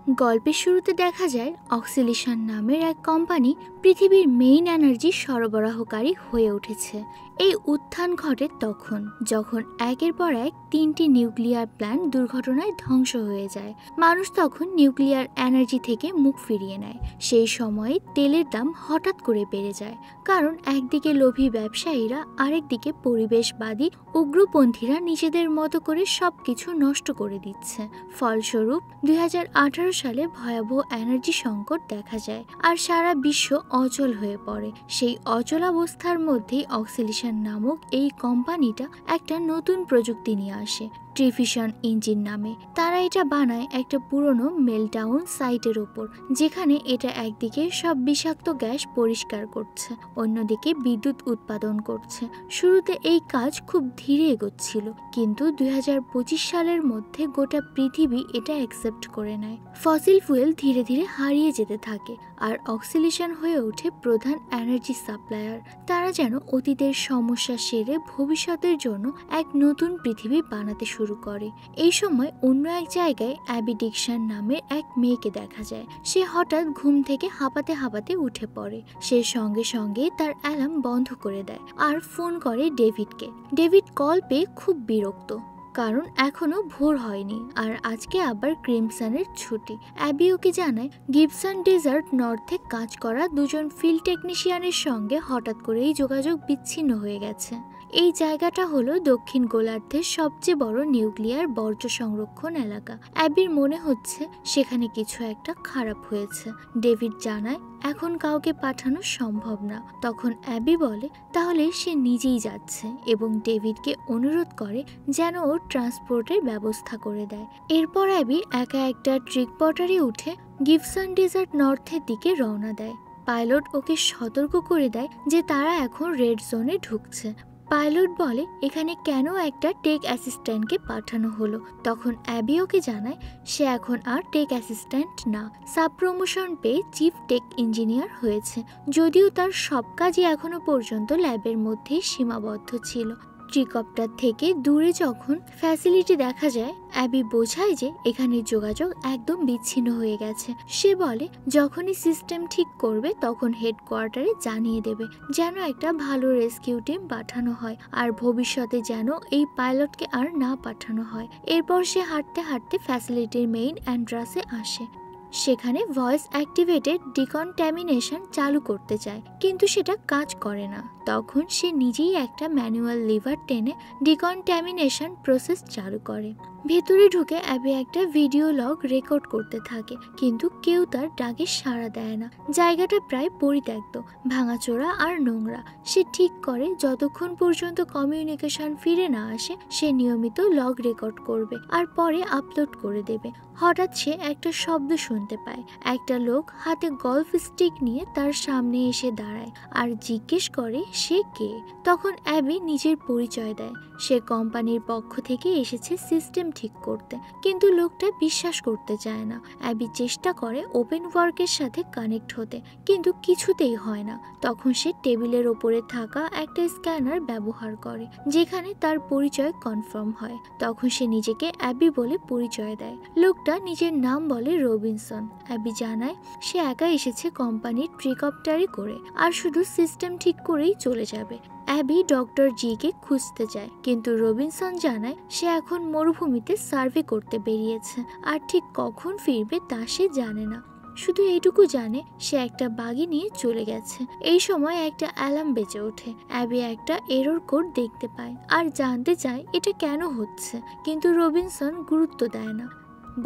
গল্পের শুরুতে দেখা যায় অক্সিলিশন নামের এক কোম্পানি পৃথিবীর মেইন এনার্জি সরবরাহকারী হয়ে উঠেছে। এই উত্থান ঘটে তখন যখন একের পর এক 3টি নিউক্লিয়ার প্ল্যান্ট দুর্ঘটনায় ধ্বংস হয়ে যায়। মানুষ তখন নিউক্লিয়ার এনার্জি থেকে মুখ ফিরিয়ে নেয়। সেই সময়ে তেলের দাম হঠাৎ করে বেড়ে যায়, কারণ একদিকে লোভী ব্যবসায়ীরা, আরেকদিকে পরিবেশবাদী উগ্রপন্থীরা নিজেদের মতো করে সবকিছু নষ্ট করে দিচ্ছে। ফলস্বরূপ 2018 সালে ভয়াবহ এনার্জি সংকট দেখা যায় আর সারা বিশ্ব অচল হয়ে পড়ে। সেই অচলাবস্থার মধ্যেই অক্সিলিশন নামক এই কোম্পানিটা একটা নতুন প্রযুক্তি নিয়ে আসে, ট্রিফিশন ইঞ্জিন নামে। তারা এটা বানায় একটা পুরনো মেলটাউন সাইটের ওপর, যেখানে এটা একদিকে সব বিষাক্ত গ্যাস পরিষ্কার করছে, অন্যদিকে বিদ্যুৎ উৎপাদন করছে। শুরুতে এই কাজ খুব ধীরে এগোচ্ছিল, কিন্তু 2025 সালের মধ্যে গোটা পৃথিবী এটা অ্যাকসেপ্ট করে নেয়। ফসিল ফুয়েল ধীরে ধীরে হারিয়ে যেতে থাকে আর অক্সিলিশন হয়ে ওঠে প্রধান এনার্জি সাপ্লায়ার। তারা যেন অতীতের সমস্যা সেরে ভবিষ্যতের জন্য এক নতুন পৃথিবী বানাতে শুরু করে। এই সময় অন্য এক জায়গায় অ্যাবি ডিকসন নামের এক মেয়েকে দেখা যায়। সে হঠাৎ ঘুম থেকে হাঁপাতে হাঁপাতে উঠে পড়ে। সে সঙ্গে সঙ্গে তার অ্যালার্ম বন্ধ করে দেয় আর ফোন করে ডেভিডকে। ডেভিড কল পেয়ে খুব বিরক্ত, কারণ এখনো ভোর হয়নি আর আজকে আবার ক্রিমসনের ছুটি। অ্যাবি ওকে জানায় গিবসন ডেজার্ট নর্থে কাজ করা দুজন ফিল্ড টেকনিশিয়ানের সঙ্গে হঠাৎ করেই যোগাযোগ বিচ্ছিন্ন হয়ে গেছে। এই জায়গাটা হলো দক্ষিণ গোলার্ধের সবচেয়ে বড় নিউক্লিয়ার বর্জ্য সংরক্ষণ এলাকা। অ্যাবির মনে হচ্ছে সেখানে কিছু একটা খারাপ হয়েছে। ডেভিড জানায় এখন কাউকে পাঠানো সম্ভব না। তখন অ্যাবি বলে তাহলে সে নিজেই যাচ্ছে এবং ডেভিডকে অনুরোধ করে যেন ওর ট্রান্সপোর্টের ব্যবস্থা করে দেয়। এরপর অ্যাবি একা একটা ট্রিক পটারে উঠে গিবসন ডেজার্ট নর্থের দিকে রওনা দেয়। পাইলট ওকে সতর্ক করে দেয় যে তারা এখন রেড জোনে ঢুকছে। পাইলট বলে এখানে কেন একটা টেক অ্যাসিস্ট্যান্টকে পাঠানো হলো। তখন অ্যাবি ওকে জানায় সে এখন আর টেক অ্যাসিস্ট্যান্ট না, সাব প্রমোশন পেয়ে চিফ টেক ইঞ্জিনিয়ার হয়েছে, যদিও তার সব কাজই এখনো পর্যন্ত ল্যাবের মধ্যেই সীমাবদ্ধ ছিল। ট্রিকপ্টার থেকে দূরে যখন ফ্যাসিলিটি দেখা যায়, অ্যাবি বোঝায় যে এখানে যোগাযোগ একদম বিচ্ছিন্ন হয়ে গেছে। সে বলে যখনই সিস্টেম ঠিক করবে তখন হেডকোয়ার্টারে জানিয়ে দেবে, যেন একটা ভালো রেস্কিউ টিম পাঠানো হয় আর ভবিষ্যতে যেন এই পাইলটকে আর না পাঠানো হয়। এরপর সে হাঁটতে হাঁটতে ফ্যাসিলিটির মেইন এন্ট্রান্সে আসে। সেখানে ভয়েস অ্যাক্টিভেটেড ডিকনট্যামিনেশন চালু করতে চায়, কিন্তু সেটা কাজ করে না। তখন সে নিজেই একটা ম্যানুয়াল লিভার টেনে ডিকনট্যামিনেশন প্রসেস চালু করে। ভেতরে ঢুকে অ্যাবি একটা ভিডিও লগ রেকর্ড করতে থাকে, কিন্তু কেউ তার ডাকে সাড়া দেয় না। জায়গাটা প্রায় পরিত্যক্ত, ভাঙাচোরা আর নোংরা। সে ঠিক করে যতক্ষণ পর্যন্ত কমিউনিকেশন ফিরে না আসে সে নিয়মিত লগ রেকর্ড করবে আর পরে আপলোড করে দেবে। হঠাৎ সে একটা শব্দ শুনতে পায়। একটা লোক হাতে গলফ স্টিক নিয়ে তার সামনে এসে দাঁড়ায় আর জিজ্ঞেস করে সে কে। তখন অ্যাবি নিজের পরিচয় দেয়। সে কোম্পানির পক্ষ থেকে এসেছে সিস্টেম ঠিক করতে, কিন্তু লোকটা বিশ্বাস করতে চায় না। অ্যাবি চেষ্টা করে ওপেন ওয়ার্কের সাথে কানেক্ট হতে, কিন্তু কিছুতেই হয় না। তখন সে টেবিলের ওপরে থাকা একটা স্ক্যানার ব্যবহার করে, যেখানে তার পরিচয় কনফার্ম হয়। তখন সে নিজেকে অ্যাবি বলে পরিচয় দেয়। লোকটা নিজের নাম বলে রবিনসন। অ্যাবি জানায় সে একা এসেছে কোম্পানির ট্রিকপ্টারে করে আর শুধু সিস্টেম ঠিক করেই চলে যাবে। অ্যাবি ডক্টর জি কে খুঁজতে যায়, কিন্তু রবিনসন জানায় সে এখন মরুভূমিতে সার্ভে করতে বেরিয়েছে আর ঠিক কখন ফিরবে তা সে জানে না। শুধু এইটুকু জানে সে একটা বাগি নিয়ে চলে গেছে। এই সময় একটা অ্যালার্ম বেজে ওঠে। অ্যাবি একটা এরর কোড দেখতে পায় আর জানতে চায় এটা কেন হচ্ছে, কিন্তু রবিনসন গুরুত্ব দেয় না,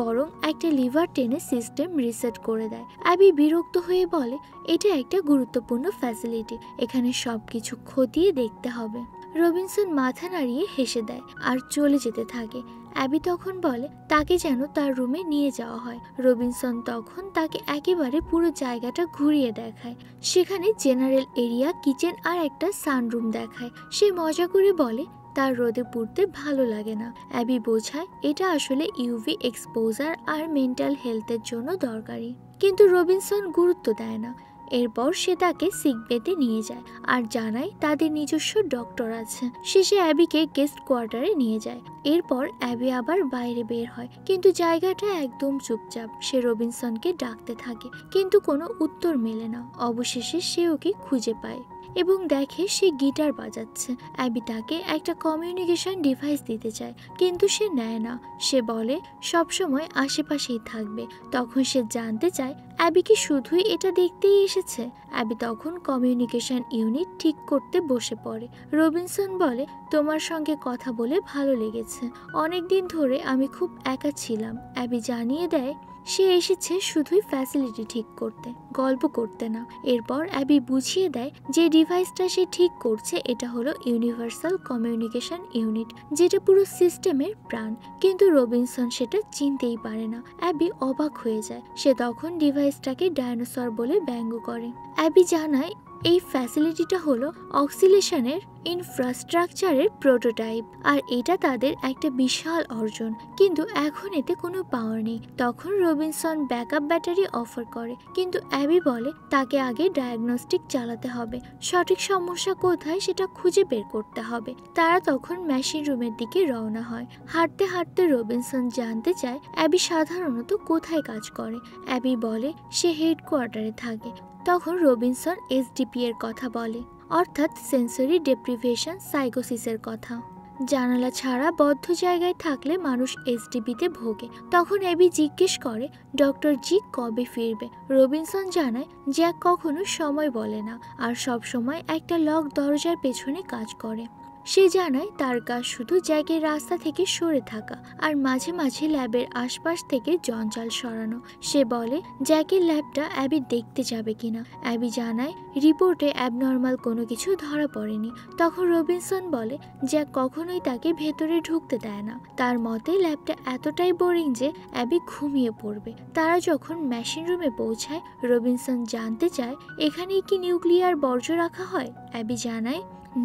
বরং একটা লিভার টেনে সিস্টেম রিসেট করে দেয়। অ্যাবি বিরক্ত হয়ে বলে এটা একটা গুরুত্বপূর্ণ ফ্যাসিলিটি, এখানে সবকিছু খতিয়ে দেখতে হবে। রবিনসন মাথা নাড়িয়ে হেসে দেয় আর চলে যেতে থাকে। অ্যাবি তখন বলে তাকে যেন তার রুমে নিয়ে যাওয়া হয়। রবিনসন তখন তাকে একেবারে পুরো জায়গাটা ঘুরিয়ে দেখায়। সেখানে জেনারেল এরিয়া, কিচেন আর একটা সানরুম দেখায়। সে মজা করে বলে তার রোদে পুড়তে ভালো লাগে না। অ্যাবি বোঝায় এটা আসলে ইউভি এক্সপোজার আর মেন্টাল হেলথের জন্য দরকারি, কিন্তু রবিনসন গুরুত্ব দেয় না। এরপর সে তাকে সিক বেতে নিয়ে যায় আর জানায় তাদের নিজস্ব ডক্টর আছে। শেষে অ্যাবিকে গেস্ট কোয়ার্টারে নিয়ে যায়। এরপর অ্যাবি আবার বাইরে বের হয়, কিন্তু জায়গাটা একদম চুপচাপ। সে রবিনসনকে ডাকতে থাকে, কিন্তু কোনো উত্তর মেলে না। অবশেষে সে ওকে খুঁজে পায় এবং দেখে সে গিটার বাজাচ্ছে। অ্যাবি তাকে একটা কমিউনিকেশন ডিভাইস দিতে চায়, কিন্তু সে নেয় না। সে বলে সবসময় আশেপাশেই থাকবে। তখন সে জানতে চায় অ্যাবি কি শুধুই এটা দেখতেই এসেছে। অ্যাবি তখন কমিউনিকেশন ইউনিট ঠিক করতে বসে পড়ে। রবিনসন বলে, তোমার সঙ্গে কথা বলে ভালো লেগেছে। অনেকদিন ধরে আমি খুব একা ছিলাম। অ্যাবি জানিয়ে দেয় সে এসেছে শুধুই ফ্যাসিলিটি ঠিক করতে, গল্প করতে না। এরপর অ্যাবি বুঝিয়ে দেয় যে ডিভাইসটা সে ঠিক করছে এটা হলো ইউনিভার্সাল কমিউনিকেশন ইউনিট, যেটা পুরো সিস্টেমের প্রাণ। কিন্তু রবিনসন সেটা চিনতেই পারে না। অ্যাবি অবাক হয়ে যায়। সে তখন ডিভাইসটাকে ডাইনোসর বলে ব্যঙ্গ করে। অ্যাবি জানায় এই ফ্যাসিলিটিটা হলো অক্সিলেশনের ইনফ্রাস্ট্রাকচারের প্রোটোটাইপ, আর এটা তাদের একটা বিশাল অর্জন। কিন্তু এখন এতে কোনো পাওয়ার নেই। তখন রবিনসন ব্যাকআপ ব্যাটারি অফার করে, কিন্তু অ্যাবি বলে তাকে আগে ডায়াগনস্টিক চালাতে হবে। সঠিক সমস্যা কোথায় সেটা খুঁজে বের করতে হবে। তারা তখন মেশিন রুমের দিকে রওনা হয়। হাঁটতে হাঁটতে রবিনসন জানতে চায় অ্যাবি সাধারণত কোথায় কাজ করে। অ্যাবি বলে সে হেডকোয়ার্টারে থাকে। তখন রবিনসন এসডিপি এর কথা বলে, অর্থাৎ সেন্সরি ডেপ্রিভেশন সাইকোসিসের কথা। জানালা ছাড়া বদ্ধ জায়গায় থাকলে মানুষ এসডিপিতে ভোগে। তখন অ্যাবি জিজ্ঞেস করে ডক্টর জি কবে ফিরবে। রবিনসন জানায় জ্যাক কখনো সময় বলে না, আর সব সময় একটা লক দরজার পেছনে কাজ করে। সে জানায় তার কাজ শুধু জ্যাকের রাস্তা থেকে সরে থাকা আর মাঝে মাঝে ল্যাবের আশপাশ থেকে জঞ্জাল সরানো। সে বলে জ্যাকের ল্যাবটা অ্যাবি দেখতে যাবে কিনা। অ্যাবি জানায় রিপোর্টে অ্যাবনর্মাল কোনো কিছু ধরা পড়েনি। তখন রবিনসন বলে জ্যাক কখনোই তাকে ভেতরে ঢুকতে দেয় না। তার মতে ল্যাবটা এতটাই বোরিং যে অ্যাবি ঘুমিয়ে পড়বে। তারা যখন মেশিন রুমে পৌঁছায়, রবিনসন জানতে চায় এখানেই কি নিউক্লিয়ার বর্জ্য রাখা হয়। অ্যাবি জানায়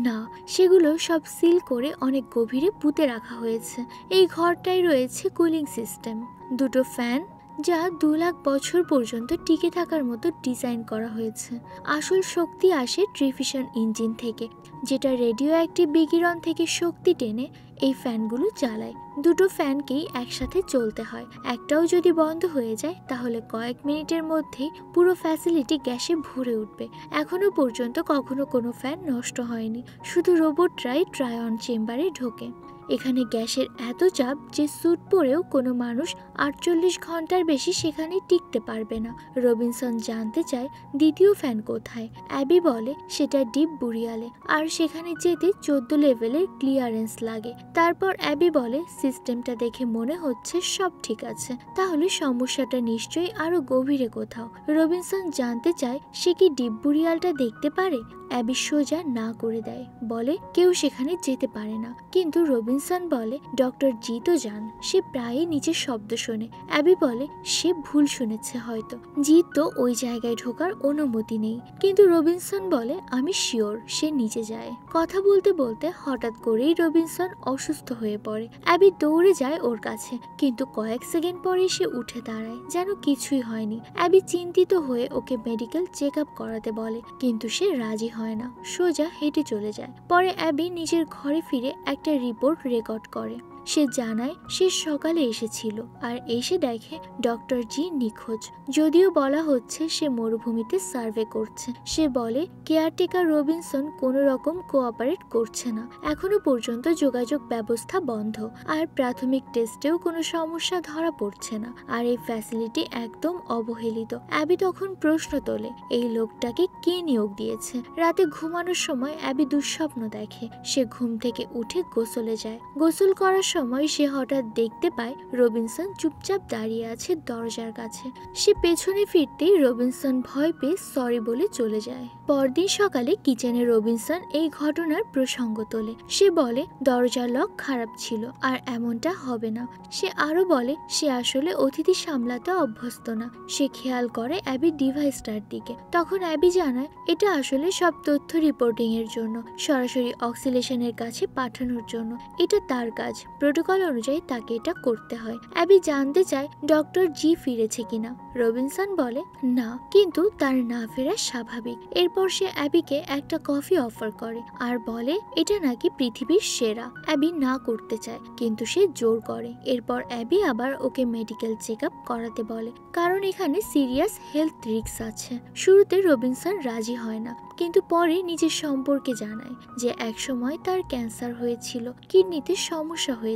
না, সেগুলো সব সিল করে অনেক গভীরে পুঁতে রাখা হয়েছে। এই ঘরটায় রয়েছে কুলিং সিস্টেম, দুটো ফ্যান যা 2 লাখ বছর পর্যন্ত টিকে থাকার মতো ডিজাইন করা হয়েছে। আসল শক্তি আসে ট্রিফিশন ইঞ্জিন থেকে, যেটা রেডিও অ্যাক্টিভ বিকিরণ থেকে শক্তি টেনে এই ফ্যানগুলো চালায়। দুটো ফ্যানকেই একসাথে চলতে হয়। একটাও যদি বন্ধ হয়ে যায় তাহলে কয়েক মিনিটের মধ্যেই পুরো ফ্যাসিলিটি গ্যাসে ভরে উঠবে। এখনো পর্যন্ত কখনো কোনো ফ্যান নষ্ট হয়নি, শুধু রোবটরাই ট্রায়ন চেম্বারে ঢোকে। এখানে গ্যাসের এত চাপ যে স্যুট পরেও কোনো মানুষ 48 ঘন্টার বেশি সেখানে টিকতে পারবে না। রবিনসন জানতে চায় দ্বিতীয় ফ্যান কোথায়। অ্যাবি বলে সেটা ডিপ বুরিয়ালে, আর সেখানে যেতে 14 লেভেলের ক্লিয়ারেন্স লাগে। তারপর অ্যাবি বলে সিস্টেমটা দেখে মনে হচ্ছে সব ঠিক আছে, তাহলে সমস্যাটা নিশ্চয়ই আরো গভীরে কোথাও। রবিনসন জানতে চায় সে কি ডিপ বুরিয়ালটা দেখতে পারে। অ্যাবি সোজা না করে দেয়, বলে কেউ সেখানে যেতে পারে না। কিন্তু রবিনসন বলে ডক্টর জি তো যান, সে প্রায়ই নিচের শব্দ শোনে। অ্যাবি বলে সে ভুল শুনেছে হয়তো, জি তো ওই জায়গায় ঢোকার অনুমতি নেই। কিন্তু রবিনসন বলে আমি শিওর সে নিচে যায়। কথা বলতে বলতে হঠাৎ করেই রবিনসন অসুস্থ হয়ে পড়ে। অ্যাবি দৌড়ে যায় ওর কাছে, কিন্তু কয়েক সেকেন্ড পরেই সে উঠে দাঁড়ায় যেন কিছুই হয়নি। অ্যাবি চিন্তিত হয়ে ওকে মেডিকেল চেক আপ করাতে বলে, কিন্তু সে রাজি হয় না, সোজা হেঁটে চলে যায়। পরে অ্যাবি নিজের ঘরে ফিরে একটা রিপোর্ট রেকর্ড করে। সে জানায় সে সকালে এসেছিল আর এসে দেখে ডক্টর জি নিখোঁজ। যদিও বলা হচ্ছে সে মরুভূমিতে সার্ভে করছে। সে বলে কেয়ারটেকার রবিনসন কোনো রকম কোঅপারেট করছে না। এখনো পর্যন্ত যোগাযোগ ব্যবস্থা বন্ধ, আর প্রাথমিক টেস্টেও কোনো সমস্যা ধরা পড়ছে না। আর এই ফ্যাসিলিটি একদম অবহেলিত। অ্যাবি তখন প্রশ্ন তোলে এই লোকটাকে কে নিয়োগ দিয়েছে। রাতে ঘুমানোর সময় অ্যাবি দুঃস্বপ্ন দেখে। সে ঘুম থেকে উঠে গোসলে যায়। গোসল করার সময় সে হঠাৎ দেখতে পায় রবিনসন চুপচাপ দাঁড়িয়ে আছে দরজার কাছে। সে পেছনে ফিরতেই রবিনসন ভয় পেয়ে সরি বলে চলে যায়। পরদিন সকালে কিচেনে রবিনসন এই ঘটনার প্রসঙ্গ তোলে। সে বলে দরজার লক খারাপ ছিল আর এমনটা হবে না। সে আরো বলে সে আসলে অতিথি সামলাতে অভ্যস্ত না। সে খেয়াল করে অ্যাবি ডিভাইসটার দিকে। তখন অ্যাবি জানায় এটা আসলে সব তথ্য রিপোর্টিং এর জন্য, সরাসরি অক্সিলেশনের কাছে পাঠানোর জন্য। এটা তার কাজ। প্রোটোকল অনুযায়ী তাকে এটা করতে হয়। অ্যাবি জানতে চায় ডক্টর জি ফিরেছে কিনা। রবিনসন বলে না, কিন্তু তার না ফেরা স্বাভাবিক। এরপর সে অ্যাবিকে একটা কফি অফার করে আর বলে এটা নাকি পৃথিবীর সেরা। অ্যাবি না করতে চায়, কিন্তু সে জোর করে। এরপর অ্যাবি আবার ওকে মেডিকেল চেক আপ করাতে বলে, কারণ এখানে সিরিয়াস হেলথ রিস্ক আছে। শুরুতে রবিনসন রাজি হয় না, কিন্তু পরে নিজের সম্পর্কে জানায় যে একসময় তার ক্যান্সার হয়েছিল, কিডনিতে সমস্যা হয়েছিল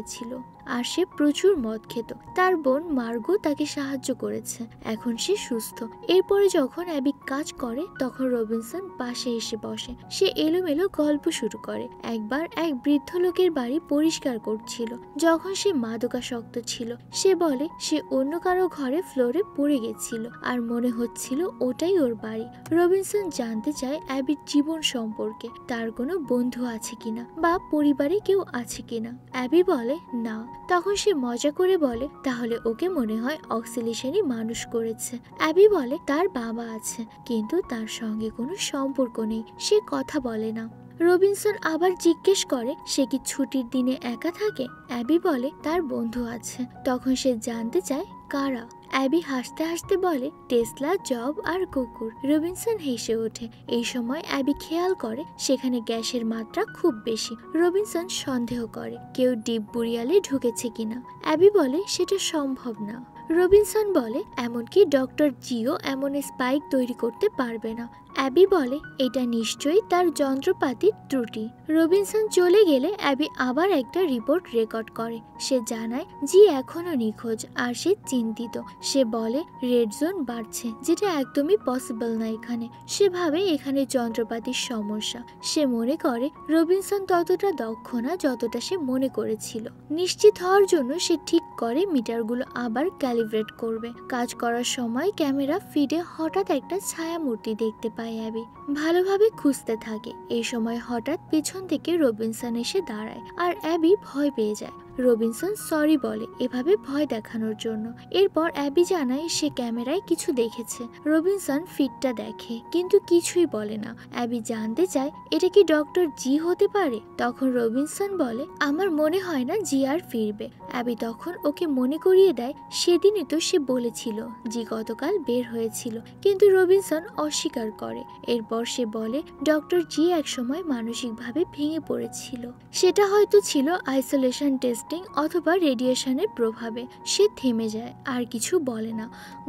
আর সে প্রচুর মদ খেত। তার বোন মার্গো তাকে সাহায্য করেছে, এখন সে সুস্থ। এরপরে যখন অ্যাবি কাজ করে তখন রবিনসন পাশে এসে বসে। সে এলোমেলো গল্প শুরু করে। একবার এক বৃদ্ধ লোকের বাড়ি পরিষ্কার করছিল যখন সে মাদকাসক্ত ছিল। সে বলে সে অন্য কারো ঘরে ফ্লোরে পড়ে গেছিল আর মনে হচ্ছিল ওটাই ওর বাড়ি। রবিনসন জানতে চায় অ্যাবির জীবন সম্পর্কে, তার কোনো বন্ধু আছে কিনা বা পরিবারে কেউ আছে কিনা। অ্যাবি বলে না। তখন সে মজা করে বলে তাহলে ওকে মনে হয় অক্সিলিশনই মানুষ করেছে। অ্যাবি বলে তার বাবা আছে, কিন্তু তার সঙ্গে কোনো সম্পর্ক নেই, সে কথা বলে না। রবিনসন আবার জিজ্ঞেস করে সে কি ছুটির দিনে একা থাকে। অ্যাবি বলে তার বন্ধু আছে। তখন সে জানতে চায় কারা। অ্যাবি হাসতে হাসতে বলে টেসলা, জব আর কুকুর। রবিনসন হেসে ওঠে। এই সময় অ্যাবি খেয়াল করে সেখানে গ্যাসের মাত্রা খুব বেশি। রবিনসন সন্দেহ করে কেউ ডিপ বুরিয়ালে ঢুকেছে কিনা। অ্যাবি বলে সেটা সম্ভব না। রবিনসন বলে এমনকি ডক্টর জিও এমন স্পাইক তৈরি করতে পারবে না। অ্যাবি বলে এটা নিশ্চয়ই তার যন্ত্রপাতির ত্রুটি। রবিনসন চলে গেলে অ্যাবি আবার একটা রিপোর্ট রেকর্ড করে। সে জানায় জি এখনো নিখোঁজ আর সে চিন্তিত। সে বলে রেড জোন বাড়ছে, যেটা একদমই পসিবল না এখানে। সে ভাবে এখানে যন্ত্রপাতির সমস্যা। সে মনে করে রবিনসন ততটা দক্ষ না যতটা সে মনে করেছিল। নিশ্চিত হওয়ার জন্য সে ঠিক করে মিটারগুলো আবার ক্যালিব্রেট করবে। কাজ করার সময় ক্যামেরা ফিডে হঠাৎ একটা ছায়ামূর্তি দেখতে পায় অ্যাবি। ভালোভাবে খুঁজতে থাকে। এই সময় হঠাৎ পিছন থেকে রবিনসন এসে দাঁড়ায় আর অ্যাবি ভয় পেয়ে যায়। রবিনসন সরি বলে এভাবে ভয় দেখানোর জন্য। এরপর অ্যাবি জানায় সে ক্যামেরায় কিছু দেখেছে। রবিনসন ফিডটা দেখে কিন্তু কিছুই বলে না। অ্যাবি জানতে চায় এটা কি ডক্টর জি হতে পারে। তখন রবিনসন বলে আমার মনে হয় না জি আর ফিরবে। অ্যাবি তখন ওকে মনে করিয়ে দেয় সেদিনই তো সে বলেছিল জি গতকাল বের হয়েছিল, কিন্তু রবিনসন অস্বীকার করে। এরপর সে বলে ডক্টর জি একসময় মানসিকভাবে ভেঙে পড়েছিল। সেটা হয়তো ছিল আইসোলেশন টেস্টিং অথবা রেডিয়েশনের প্রভাবে। সে থেমে যায় আর কিছু বলে না।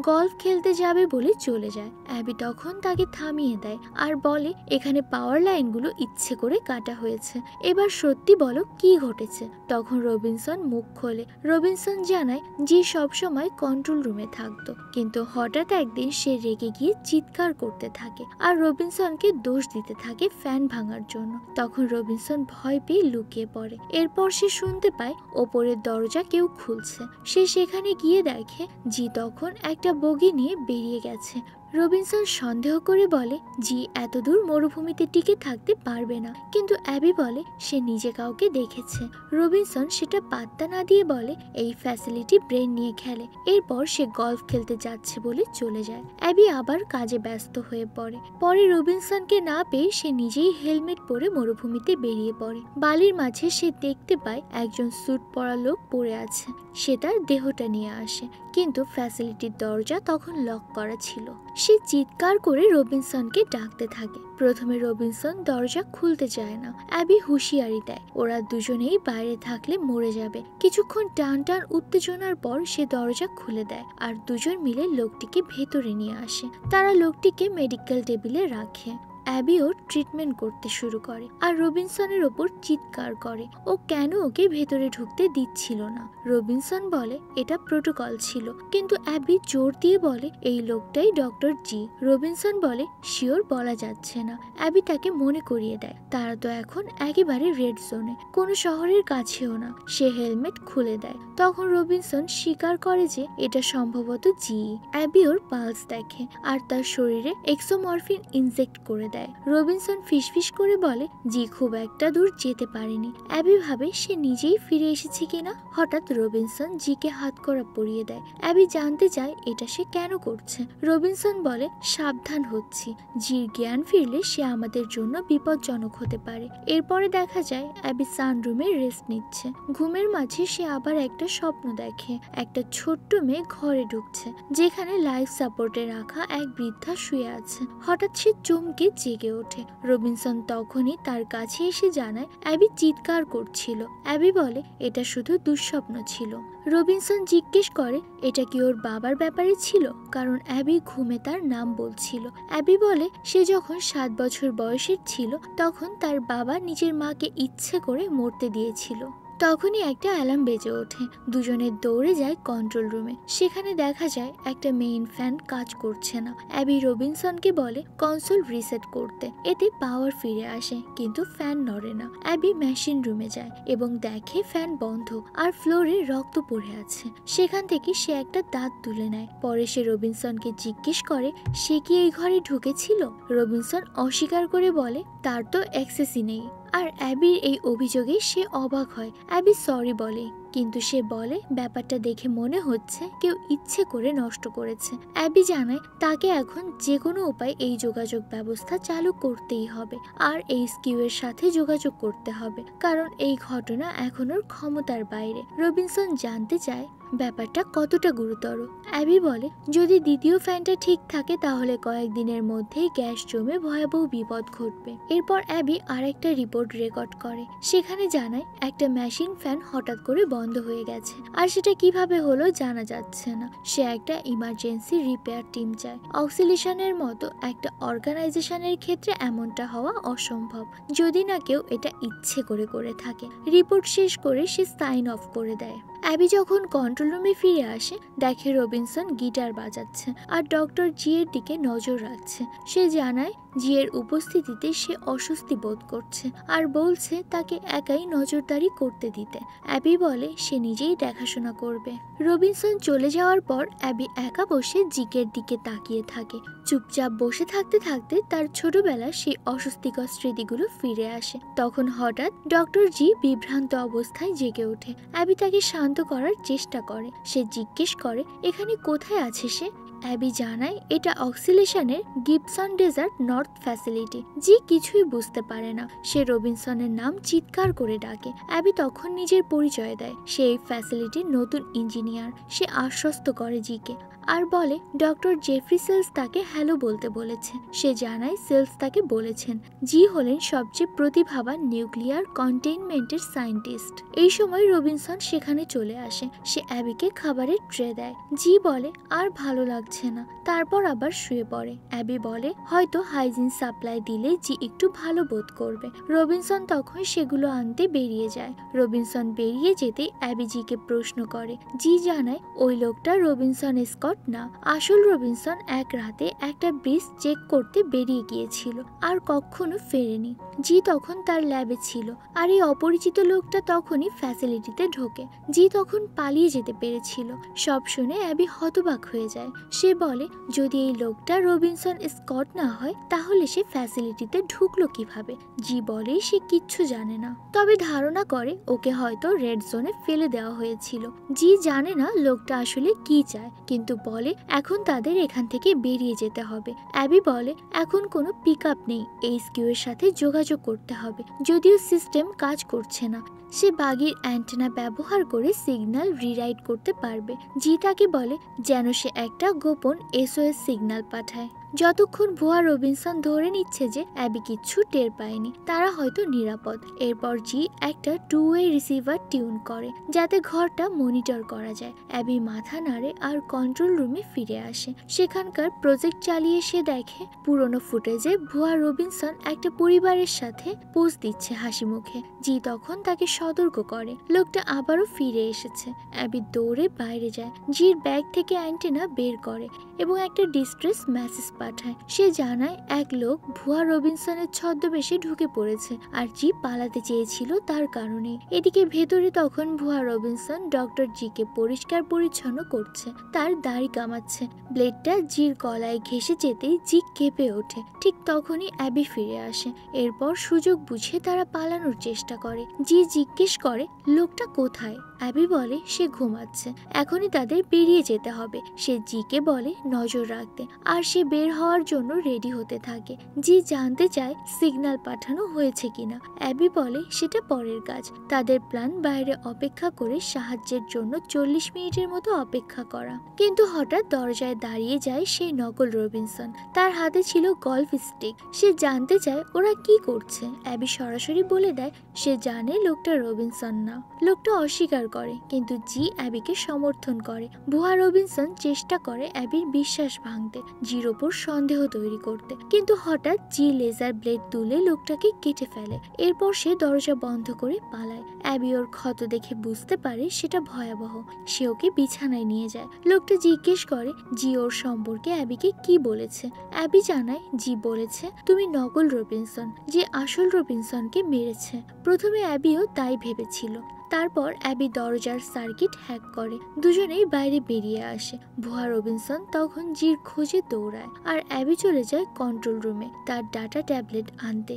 গলফ খেলতে যাবে বলে চলে যায়। অ্যাবি তখন তাকে থামিয়ে দেয় আর বলে এখানে পাওয়ার লাইনগুলো ইচ্ছে করে কাটা হয়েছে। এবার সত্যি বলো কি ঘটেছে। তখন রবিনসন মুখ খোলে। রবিনসন জানায় জি সবসময় কন্ট্রোল রুমে থাকতো, কিন্তু হঠাৎ একদিন সে রেগে গিয়ে চিৎকার করতে থাকে আর রবিনসনকে দোষ দিতে থাকে ফ্যান ভাঙার জন্য। তখন রবিনসন ভয় পেয়ে লুকিয়ে পড়ে। এরপর সে শুনতে পায় ওপরের দরজা কেউ খুলছে। সে সেখানে গিয়ে দেখে জি তখন একটা বগি নিয়ে বেরিয়ে গেছে। রবিনসন সন্দেহ করে বলে জি এত দূর মরুভূমিতে টিকে থাকতে পারবে না, কিন্তু অ্যাবি বলে সে নিজে কাউকে দেখেছে। রবিনসন সেটা পাত্তা না দিয়ে বলে এই ফ্যাসিলিটি ব্রেন নিয়ে খেলে। এরপর সে গলফ খেলতে যাচ্ছে বলে চলে যায়। অ্যাবি আবার কাজে ব্যস্ত হয়ে পড়ে। পরে রবিনসনকে না পেয়ে সে নিজেই হেলমেট পরে মরুভূমিতে বেরিয়ে পড়ে। বালির মাঝে সে দেখতে পায় একজন স্যুট পরা লোক পড়ে আছে। সে তার দেহটা নিয়ে আসে, কিন্তু ফ্যাসিলিটির দরজা তখন লক করা ছিল। সে চিৎকার করে রবিনসনকে ডাকতে থাকে। প্রথমে রবিনসন দরজা খুলতে চায় না। অ্যাবি হুঁশিয়ারি দেয় ওরা দুজনেই বাইরে থাকলে মরে যাবে। কিছুক্ষণ টান টান উত্তেজনার পর সে দরজা খুলে দেয় আর দুজন মিলে লোকটিকে ভেতরে নিয়ে আসে। তারা লোকটিকে মেডিকেল টেবিলে রাখে। অ্যাবিও ট্রিটমেন্ট করতে শুরু করে আর রবিনসনের ওপর চিৎকার করে ও কেন ওকে ভেতরে ঢুকতে দিচ্ছিল না। রবিনসন বলে এটা প্রোটোকল ছিল, কিন্তু অ্যাবি জোর দিয়ে বলে এই লোকটাই ডক্টর জি। রবিনসন বলে শিওর বলা যাচ্ছে না। অ্যাবি তাকে মনে করিয়ে দেয় তারা তো এখন একেবারে রেড জোনে, কোনো শহরের কাছেও না। সে হেলমেট খুলে দেয়। তখন রবিনসন স্বীকার করে যে এটা সম্ভবত জি। অ্যাবি ওর পালস দেখে আর তার শরীরে এক্সোমরফিন ইনজেক্ট করে দেয়। দেয়। রবিনসন ফিসফিস করে বলে জি খুব একটা দূর যেতে পারেনি। অ্যাবি ভাবে সে নিজেই ফিরে এসেছে কিনা। হঠাৎ রবিনসন জিকে হাতকড়া পরিয়ে দেয়। অ্যাবি জানতে চায় এটা সে কেন করছে। রবিনসন বলে সাবধান হচ্ছি, জির জ্ঞান ফিরলে সে আমাদের জন্য বিপজ্জনক হতে পারে। এরপরে দেখা যায় অ্যাবি সানরুমে রেস্ট নিচ্ছে। ঘুমের মাঝে সে আবার একটা স্বপ্ন দেখে। একটা ছোট্ট মেয়ে ঘরে ঢুকছে যেখানে লাইফ সাপোর্টে রাখা এক বৃদ্ধা শুয়ে আছে। হঠাৎ সে চমকে জেগে ওঠে। রবিনসন তখনই তার কাছে এসে জানায় অ্যাবি চিৎকার করছিল। অ্যাবি বলে এটা শুধু দুঃস্বপ্ন ছিল। রবিনসন জিজ্ঞেস করে এটা কি ওর বাবার ব্যাপারে ছিল, কারণ অ্যাবি ঘুমে তার নাম বলছিল। অ্যাবি বলে সে যখন 7 বছর বয়সের ছিল তখন তার বাবা নিজের মাকে ইচ্ছে করে মরতে দিয়েছিল। তখনই একটা অ্যালার্ম বেজে ওঠে। দুজনে দৌড়ে যায় কন্ট্রোল রুমে। সেখানে দেখা যায় একটা মেইন ফ্যান কাজ করছে না। অ্যাবি রবিনসনকে বলে কনসোল রিসেট করতে, এতে পাওয়ার ফিরে আসে, কিন্তু ফ্যান নড়ে না। অ্যাবি মেশিন রুমে যায় এবং দেখে ফ্যান বন্ধ আর ফ্লোরে রক্ত পড়ে আছে। সেখান থেকে সে একটা দাঁত তুলে নেয়। পরে সে রবিনসনকে জিজ্ঞেস করে সে কি এই ঘরে ঢুকেছিল। রবিনসন অস্বীকার করে বলে তার তো অ্যাক্সেসই নেই। আর অ্যাবির এই অভিযোগে সে অবাক হয়। অ্যাবি সরি বলে, কিন্তু সে বলে ব্যাপারটা দেখে মনে হচ্ছে কেউ ইচ্ছে করে নষ্ট করেছে। অ্যাবি জানায় তাকে এখন যে কোনো উপায় এই যোগাযোগ ব্যবস্থা চালু করতেই হবে আর এই স্কিউয়ের সাথে যোগাযোগ করতে হবে, কারণ এই ঘটনা এখন ওর ক্ষমতার বাইরে। রবিনসন জানতে চায় ব্যাপারটা কতটা গুরুতর। অ্যাবি বলে যদি দ্বিতীয় ফ্যানটা ঠিক থাকে তাহলে কয়েকদিনের মধ্যেই গ্যাস জমে ভয়াবহ বিপদ ঘটবে। এরপর অ্যাবি আরেকটা রিপোর্ট রেকর্ড করে। সেখানে জানায় একটা মেশিন ফ্যান হঠাৎ করে বন্ধ হয়ে গেছে আর সেটা কিভাবে হলো জানা যাচ্ছে না। সে একটা ইমার্জেন্সি রিপেয়ার টিম চায়। অক্সিলেশনের মতো একটা অর্গানাইজেশনের ক্ষেত্রে এমনটা হওয়া অসম্ভব, যদি না কেউ এটা ইচ্ছে করে থাকে। রিপোর্ট শেষ করে সে সাইন অফ করে দেয়। অ্যাবি যখন কন্ট্রোল রুমে ফিরে আসে দেখে রবিনসন গিটার বাজাচ্ছে আর ডক্টর জি এর দিকে নজর রাখছে। সে জানায় জি এর উপস্থিতিতে সে অস্বস্তি বোধ করছে আর বলছে তাকে একাই নজরদারি করতে দিতে। অ্যাবি বলে সে নিজেই দেখাশোনা করবে। রবিনসন চলে যাওয়ার পর অ্যাবি একা বসে জিকের দিকে তাকিয়ে থাকে। চুপচাপ বসে থাকতে থাকতে তার ছোটবেলার সেই অস্বস্তিকর স্মৃতিগুলো ফিরে আসে। তখন হঠাৎ ডক্টর জি বিভ্রান্ত অবস্থায় জেগে ওঠে। অ্যাবি তাকে শান্ত করার চেষ্টা করে। সে জিজ্ঞেস করে এখানে কোথায় আছে সে। অ্যাবি জানায় এটা অক্সিলেশনের গিবসন ডেজার্ট নর্থ ফ্যাসিলিটি। জি কিছুই বুঝতে পারে না। সে রবিনসনের নাম চিৎকার করে ডাকে। অ্যাবি তখন নিজের পরিচয় দেয় সে এই ফ্যাসিলিটির নতুন ইঞ্জিনিয়ার। সে আশ্বস্ত করে জিকে আর বলে ডক্টর জেফরি সেলস তাকে হ্যালো বলতে বলেছে। সে জানায় সেলস তাকে বলেছেন জি হলেন সবচেয়ে প্রতিভাবান নিউক্লিয়ার কন্টেইনমেন্টের সায়েন্টিস্ট। এই সময় রবিনসন সেখানে চলে আসে। সে অ্যাবিকে খাবারের ট্রে দেয়। জি বলে আর ভালো লাগছে না, তারপর আবার শুয়ে পড়ে। অ্যাবি বলে হয়তো হাইজিন সাপ্লাই দিলে জি একটু ভালো বোধ করবে। রবিনসন তখন সেগুলো আনতে বেরিয়ে যায়। রবিনসন বেরিয়ে যেতে অ্যাবি জিকে প্রশ্ন করে। জি জানায় ওই লোকটা রবিনসন স্কট না। আসল রবিনসন এক রাতে একটা ব্রিজ চেক করতে বেরিয়ে গিয়েছিল আর কখনো ফেরেনি। জি তখন তার ল্যাবে ছিল আর এই অপরিচিত লোকটা তখনই ফ্যাসিলিটিতে ঢোকে। জি তখন পালিয়ে যেতে পেরেছিল। সব শুনে অ্যাবি হতবাক হয়ে যায়। সে বলে যদি এই লোকটা রবিনসন স্কট না হয় তাহলে সে ফ্যাসিলিটিতে ঢুকলো কিভাবে। জি বলে সে কিচ্ছু জানে না, তবে ধারণা করে ওকে হয়তো রেড জোনে ফেলে দেওয়া হয়েছিল। জি জানে না লোকটা আসলে কি চায়, কিন্তু বলে এখন তাদের এখান থেকে বেরিয়ে যেতে হবে। অ্যাবি বলে এখন কোনো পিক আপ নেই, এই স্কিউয়ের সাথে যোগাযোগ করতে হবে। যদিও সিস্টেম কাজ করছে না, সে বাগির অ্যান্টেনা ব্যবহার করে সিগন্যাল রিরাইট করতে পারবে। জি তাকে বলে যেন সে একটা গোপন SOS সিগন্যাল পাঠায়। যতক্ষণ ভুয়া রবিনসন ধরে নিচ্ছে যে অ্যাবি কিচ্ছু টের পায়নি, তারা হয়তো নিরাপদ। এরপর জি একটা 2-ওয়ে রিসিভার টিউন করে যাতে ঘরটা মনিটর করা যায়। অ্যাবি মাথা নাড়ে আর কন্ট্রোল রুমে ফিরে আসে। সেখানকার প্রজেক্ট চালিয়ে সে দেখে পুরনো ফুটেজে ভুয়া রবিনসন একটা পরিবারের সাথে পোজ দিচ্ছে হাসি মুখে। জি তখন তাকে সতর্ক করে লোকটা আবারও ফিরে এসেছে। অ্যাবি দৌড়ে বাইরে যায়। জির ব্যাগ থেকে অ্যান্টেনা বের করে এবং একটা ডিস্ট্রেস মেসেজ পাঠায়। সে জানায় এক লোক ভুয়া রবিনসনের ছদ্মবেশে ঢুকে পড়েছে আর জি পালাতে চেয়েছিল তার কারণে। এদিকে ভেতরে তখন ভুয়া রবিনসন ডক্টর জিকে পরিষ্কার পরিচ্ছন্ন করছে, তার দাড়ি কামাচ্ছে। ব্লেডটা জির গলায় ঘেঁষে যেতেই জি কেঁপে ওঠে। ঠিক তখনই অ্যাবি ফিরে আসে। এরপর সুযোগ বুঝে তারা পালানোর চেষ্টা করে। জি জিজ্ঞেস করে লোকটা কোথায়। অ্যাবি বলে সে ঘুমাচ্ছে, এখনই তাদের বেরিয়ে যেতে হবে। সে জিকে বলে নজর রাখতে আর সে বের হওয়ার জন্য রেডি হতে থাকে। জি জানতে চায় সিগন্যাল পাঠানো হয়েছে কিনা। অ্যাবি বলে সেটা পরের কাজ। তাদের প্ল্যান বাইরে অপেক্ষা করে সাহায্যের জন্য 40 মিনিটের মতো অপেক্ষা করা। কিন্তু হঠাৎ দরজায় দাঁড়িয়ে যায় সেই নকল রবিনসন। তার হাতে ছিল গলফ স্টিক। সে জানতে চায় ওরা কি করছে। অ্যাবি সরাসরি বলে দেয় সে জানে লোকটা রবিনসন না। লোকটা অস্বীকার করে, কিন্তু জি অ্যাবিকে সমর্থন করে। ভুয়া রবিনসন চেষ্টা করে অ্যাবির বিশ্বাস ভাঙতে, জির ওপর সন্দেহ তৈরি করতে, কিন্তু হঠাৎ জি লেজার ব্লেড তুলে লোকটাকে কেটে ফেলে। এরপর সে দরজা বন্ধ করে পালায়। অ্যাবি ওর ক্ষত দেখে বুঝতে পারে সেটা ভয়াবহ। সে ওকে বিছানায় নিয়ে যায়। লোকটা জিজ্ঞেস করে জি ওর সম্পর্কে অ্যাবিকে কি বলেছে। অ্যাবি জানায় জি বলেছে তুমি নকল রবিনসন, যে আসল রবিনসনকে মেরেছে। প্রথমে অ্যাবিও তাই ভেবেছিল। তারপর অ্যাবি দরজার সার্কিট হ্যাক করে। দুজনেই বাইরে বেরিয়ে আসে। ভুয়া রবিনসন তখন জির খোঁজে দৌড়ায় আর অ্যাবি চলে যায় কন্ট্রোল রুমে তার ডাটা ট্যাবলেট আনতে।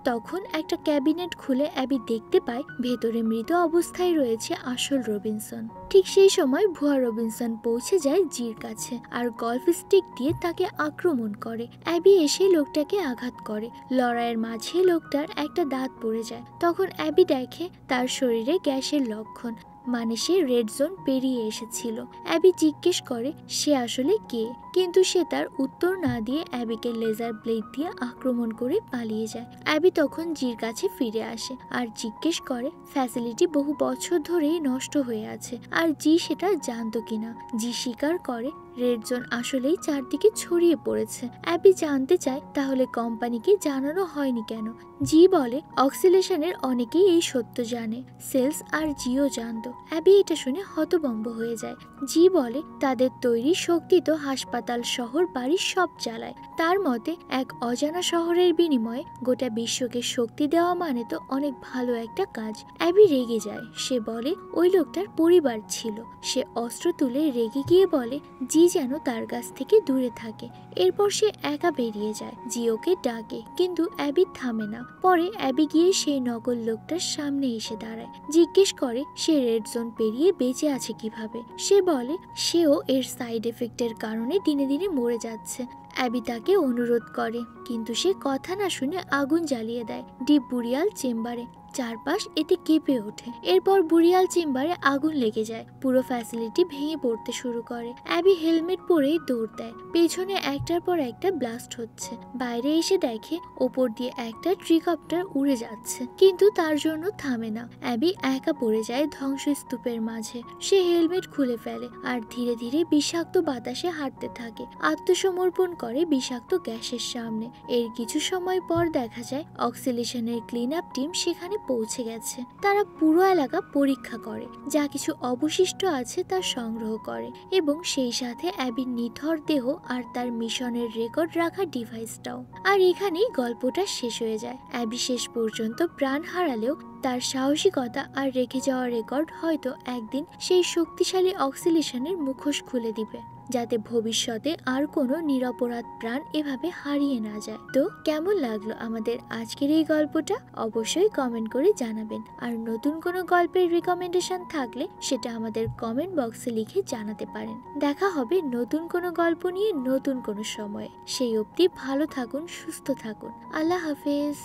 তখন একটা ক্যাবিনেট খুলে অ্যাবি দেখতে পায় ভেতরে মৃত অবস্থায় রয়েছে আসল রবিনসন। ঠিক সেই সময় ভুয়া রবিনসন পৌঁছে যায় জির কাছে আর গলফ স্টিক দিয়ে তাকে আক্রমণ করে। অ্যাবি এসে লোকটাকে আঘাত করে। লড়াইয়ের মাঝে লোকটার একটা দাঁত পড়ে যায়। তখন অ্যাবি দেখে তার শরীরে গ্যাসের লক্ষণ, মানে সে রেড জোন পেরিয়ে এসেছিল। অ্যাবি জিজ্ঞেস করে সে আসলে কে, কিন্তু সে তার উত্তর না দিয়ে অ্যাবিকে লেজার ব্লেড দিয়ে আক্রমণ করে পালিয়ে যায়। অ্যাবি তখন জির কাছে ফিরে আসে আর জিজ্ঞেস করে ফ্যাসিলিটি বহু বছর ধরেই নষ্ট হয়ে আছে আর জি সেটা জানতো কিনা। জি স্বীকার করে রেড জোন আসলেই চারদিকে ছড়িয়ে পড়েছে। অ্যাবি জানতে চায় তাহলে কোম্পানিকে জানানো হয়নি কেন। জি বলে অক্সিলেশনের অনেকেই এই সত্য জানে, সেলস আর জিও জানতো। অ্যাবি এটা শুনে হতভম্ব হয়ে যায়। জি বলে তাদের তৈরি শক্তি তো হাসপাতাল, শহর, বাড়ি সব চালায়। তার মতে এক অজানা শহরের বিনিময়ে গোটা বিশ্বকে শক্তি দেওয়া মানে তো অনেক ভালো একটা কাজ। অ্যাবি রেগে যায়। সে বলে ওই লোকটার পরিবার ছিল। সে অস্ত্র তুলে রেগে গিয়ে বলে জি যেন তার কাছ থেকে দূরে থাকে। এরপর সে একা বেরিয়ে যায়। জি ওকে ডাকে, কিন্তু অ্যাবি থামে না। পরে অ্যাবি গিয়ে সেই নকল লোকটার সামনে এসে দাঁড়ায়। জিজ্ঞেস করে সে রেড জোন পেরিয়ে বেঁচে আছে কিভাবে। সে বলে সেও এর সাইড এফেক্টের কারণে দিনে দিনে মরে যাচ্ছে। অ্যাবি তাকে অনুরোধ করে, কিন্তু সে কথা না শুনে আগুন জ্বালিয়ে দেয় ডিপ বুরিয়াল চেম্বারে। চারপাশ এতে কেঁপে ওঠে। এরপর বুরিয়াল চেম্বারে আগুন লেগে যায়। পুরো ফ্যাসিলিটি ভেঙে পড়তে শুরু করে। অ্যাবি হেলমেট পরেই দৌড় দেয়। পেছনে একটার পর একটা ব্লাস্ট হচ্ছে। বাইরে এসে দেখে ওপর দিয়ে একটা ট্রিকপ্টার উড়ে যাচ্ছে, কিন্তু তার জন্য থামে না। অ্যাবি একা পড়ে যায় ধ্বংসস্তূপের মাঝে। সে হেলমেট খুলে ফেলে আর ধীরে ধীরে বিষাক্ত বাতাসে হাঁটতে থাকে। আত্মসমর্পণ করে বিষাক্ত গ্যাসের সামনে। এর কিছু সময় পর দেখা যায় অক্সিলেশনের ক্লিন আপ টিম সেখানে পৌঁছে গেছে। তারা পুরো এলাকা পরীক্ষা করে, যা কিছু অবশিষ্ট আছে তা সংগ্রহ করে এবং সেই সাথে অ্যাবির নিথর দেহ আর তার মিশনের রেকর্ড রাখা ডিভাইসটাও। আর এখানেই গল্পটা শেষ হয়ে যায়। অ্যাবি শেষ পর্যন্ত প্রাণ হারালেও তার সাহসিকতা আর রেখে যাওয়া রেকর্ড হয়তো একদিন সেই শক্তিশালী অক্সিলেশনের মুখোশ খুলে দিবে, যাতে ভবিষ্যতে আর কোনো নিরপরাধ প্রাণ এভাবে হারিয়ে না যায়। তো কেমন লাগলো আমাদের আজকের এই গল্পটা অবশ্যই কমেন্ট করে জানাবেন। আর নতুন কোনো গল্পের রিকমেন্ডেশন থাকলে সেটা আমাদের কমেন্ট বক্সে লিখে জানাতে পারেন। দেখা হবে নতুন কোনো গল্প নিয়ে নতুন কোনো সময়ে। সেই অবধি ভালো থাকুন, সুস্থ থাকুন। আল্লাহ হাফেজ।